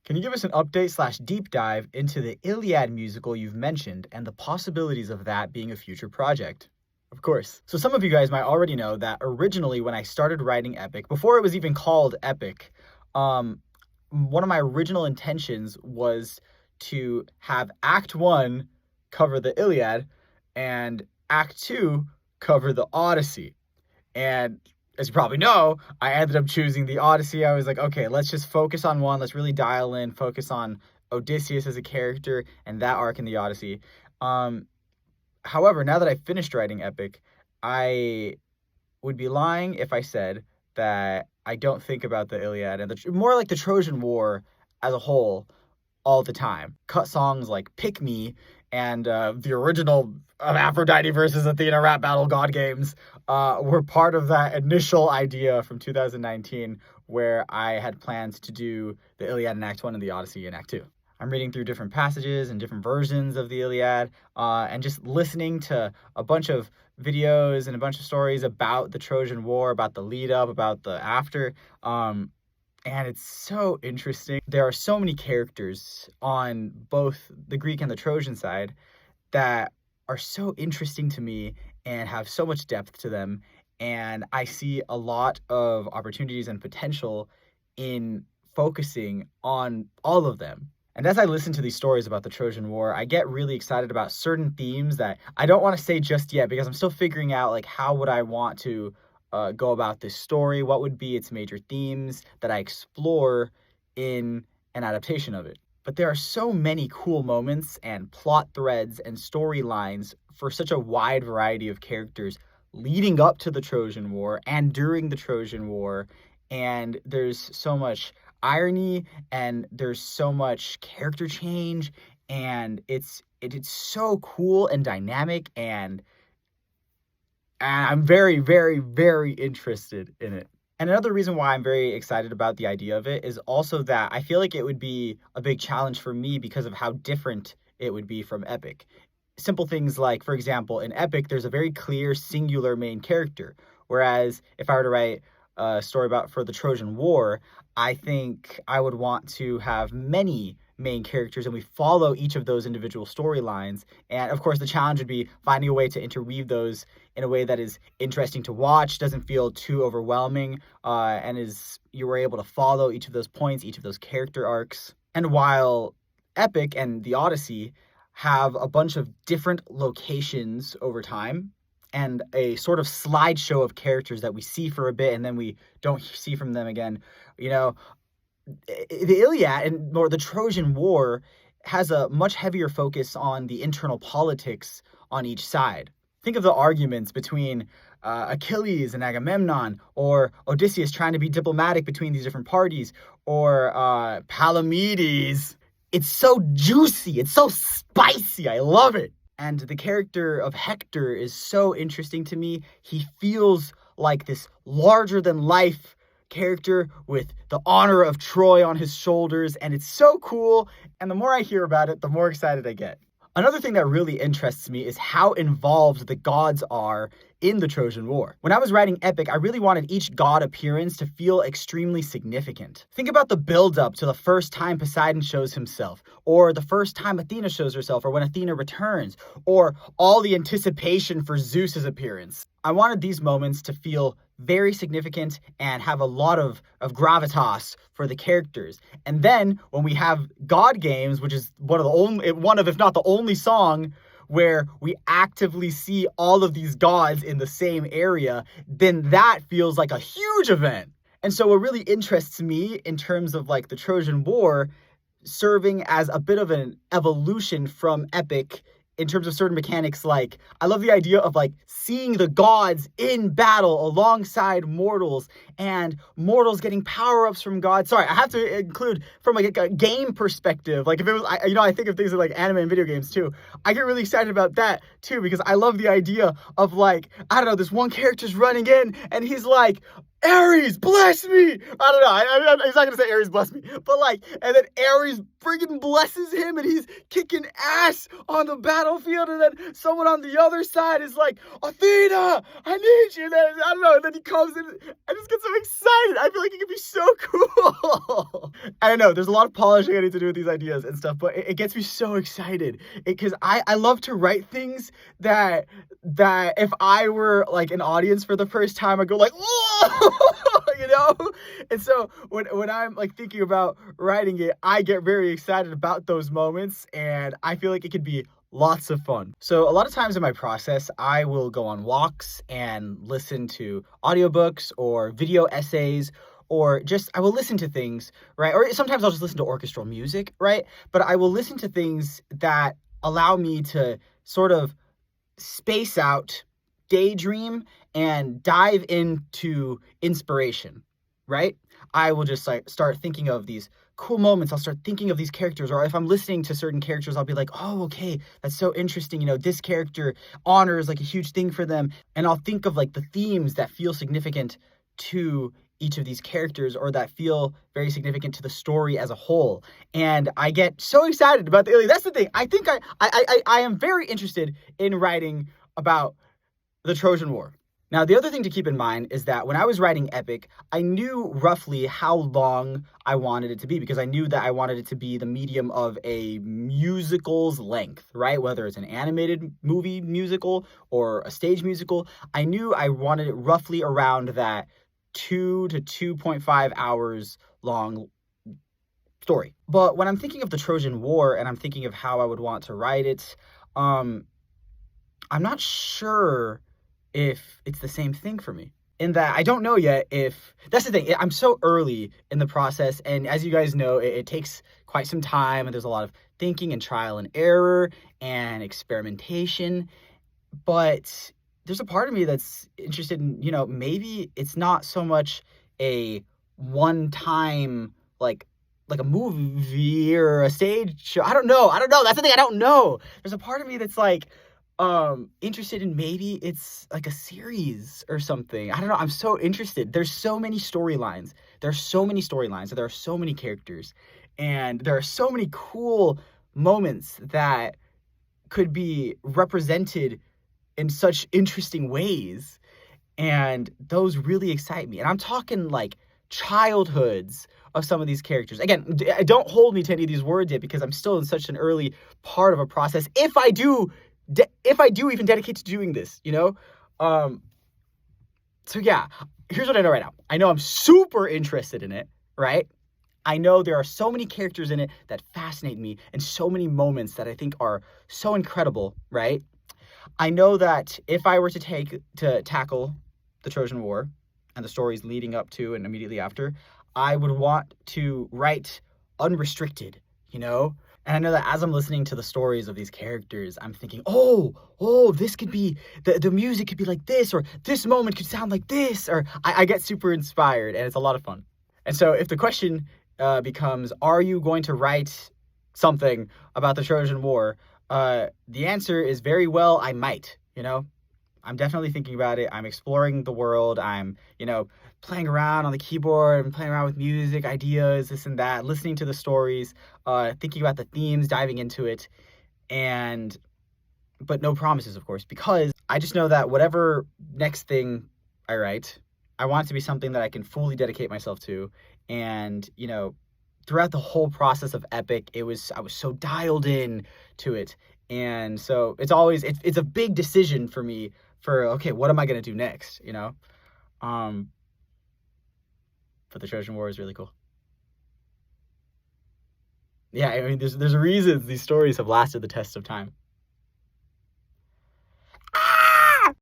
Can you give us an update/deep dive into the Iliad musical you've mentioned and the possibilities of that being a future project? Of course. So some of you guys might already know that originally when I started writing Epic, before it was even called Epic, one of my original intentions was to have Act 1 cover the Iliad and Act 2 cover the Odyssey. And as you probably know, I ended up choosing the Odyssey. I was like, okay, let's just focus on one. Let's really dial in, focus on Odysseus as a character and that arc in the Odyssey. However, now that I finished writing Epic, I would be lying if I said that I don't think about the Iliad and more like the Trojan War as a whole all the time. Cut songs like Pick Me and the original Aphrodite versus Athena rap battle God games were part of that initial idea from 2019 where I had planned to do the Iliad in Act 1 and the Odyssey in Act 2. I'm reading through different passages and different versions of the Iliad and just listening to a bunch of videos and a bunch of stories about the Trojan War, about the lead up, about the after. And it's so interesting. There are so many characters on both the Greek and the Trojan side that are so interesting to me and have so much depth to them. And I see a lot of opportunities and potential in focusing on all of them. And as I listen to these stories about the Trojan War, I get really excited about certain themes that I don't want to say just yet because I'm still figuring out like how would I want to go about this story, what would be its major themes that I explore in an adaptation of it. But there are so many cool moments and plot threads and storylines for such a wide variety of characters leading up to the Trojan War and during the Trojan War. And there's so much irony and there's so much character change, and it's so cool and dynamic, and I'm very, very, very interested in it. And another reason why I'm very excited about the idea of it is also that I feel like it would be a big challenge for me because of how different it would be from Epic. Simple things like, for example, in Epic, there's a very clear singular main character. Whereas if I were to write a story for the Trojan War, I think I would want to have many main characters and we follow each of those individual storylines. And of course, the challenge would be finding a way to interweave those in a way that is interesting to watch, doesn't feel too overwhelming, and you were able to follow each of those points, each of those character arcs. And while Epic and the Odyssey have a bunch of different locations over time and a sort of slideshow of characters that we see for a bit and then we don't see from them again, the Iliad or the Trojan War has a much heavier focus on the internal politics on each side. Think of the arguments between Achilles and Agamemnon, or Odysseus trying to be diplomatic between these different parties, or Palamedes. It's so juicy. It's so spicy. I love it. And the character of Hector is so interesting to me. He feels like this larger-than-life character with the honor of Troy on his shoulders, and it's so cool. And the more I hear about it, the more excited I get. Another thing that really interests me is how involved the gods are in the Trojan War. When I was writing Epic, I really wanted each god appearance to feel extremely significant. Think about the build-up to the first time Poseidon shows himself, or the first time Athena shows herself, or when Athena returns, or all the anticipation for Zeus's appearance. I wanted these moments to feel very significant and have a lot of gravitas for the characters. And then when we have God Games, which is one of, if not the only song where we actively see all of these gods in the same area, then that feels like a huge event. And so what really interests me in terms of like the Trojan War serving as a bit of an evolution from Epic in terms of certain mechanics, like I love the idea of like seeing the gods in battle alongside mortals and mortals getting power-ups from gods. Sorry, I have to include from like a game perspective. Like if it was, I think of things like anime and video games too. I get really excited about that too because I love the idea of like, I don't know, this one character's running in and he's like, Ares, bless me. I don't know. He's not going to say Ares, bless me. But like, and then Ares friggin' blesses him and he's kicking ass on the battlefield, and then someone on the other side is like, Athena, I need you. And then, I don't know, and then he comes in. I just get so excited. I feel like it could be so cool. I don't know, there's a lot of polishing I need to do with these ideas and stuff, but it gets me so excited because I love to write things that if I were like an audience for the first time, I go like, whoa, you know? And so when I'm like thinking about writing it, I get very excited about those moments, and I feel like it could be lots of fun. So a lot of times in my process, I will go on walks and listen to audiobooks or video essays, or just I will listen to things, right? Or sometimes I'll just listen to orchestral music, right? But I will listen to things that allow me to sort of space out, daydream, and dive into inspiration, right? I will just like start thinking of these cool moments. I'll start thinking of these characters, or if I'm listening to certain characters, I'll be like, oh, okay, that's so interesting. You know, this character, honor is like a huge thing for them. And I'll think of like the themes that feel significant to each of these characters, or that feel very significant to the story as a whole. And I get so excited about the Iliad. That's the thing. I think I am very interested in writing about the Trojan War. Now, the other thing to keep in mind is that when I was writing epic, I knew roughly how long I wanted it to be, because I knew that I wanted it to be the medium of a musical's length, right? Whether it's an animated movie musical or a stage musical, I knew I wanted it roughly around that 2 to 2.5 hours long story. But when I'm thinking of the Trojan War and I'm thinking of how I would want to write it, I'm not sure if it's the same thing for me, in that I don't know yet if that's the thing. I'm so early in the process, and as you guys know, it takes quite some time, and there's a lot of thinking and trial and error and experimentation. But there's a part of me that's interested in, you know, maybe it's not so much a one time like a movie or a stage show. I don't know. That's the thing. I don't know. There's a part of me that's like interested in maybe it's like a series or something. I don't know. I'm so interested. There's so many storylines. There are so many characters, and there are so many cool moments that could be represented in such interesting ways, and those really excite me. And I'm talking like childhoods of some of these characters. Again, don't hold me to any of these words yet, because I'm still in such an early part of a process, if I do even dedicate to doing this, you know? So yeah, here's what I know right now. I know I'm super interested in it, right? I know there are so many characters in it that fascinate me, and so many moments that I think are so incredible, right? I know that if I were to tackle the Trojan War and the stories leading up to and immediately after, I would want to write unrestricted, you know? And I know that as I'm listening to the stories of these characters, I'm thinking, oh, this could be, the music could be like this, or this moment could sound like this, or I get super inspired, and it's a lot of fun. And so if the question becomes, are you going to write something about the Trojan War? The answer is very well, I might, you know? I'm definitely thinking about it. I'm exploring the world. I'm, you know, playing around on the keyboard and playing around with music, ideas, this and that, listening to the stories, thinking about the themes, diving into it. But no promises, of course, because I just know that whatever next thing I write, I want it to be something that I can fully dedicate myself to. And, you know, throughout the whole process of epic, I was so dialed in to it. And so it's a big decision for me for, okay, what am I going to do next? You know? But the Trojan War is really cool. Yeah, I mean, there's a reason these stories have lasted the test of time.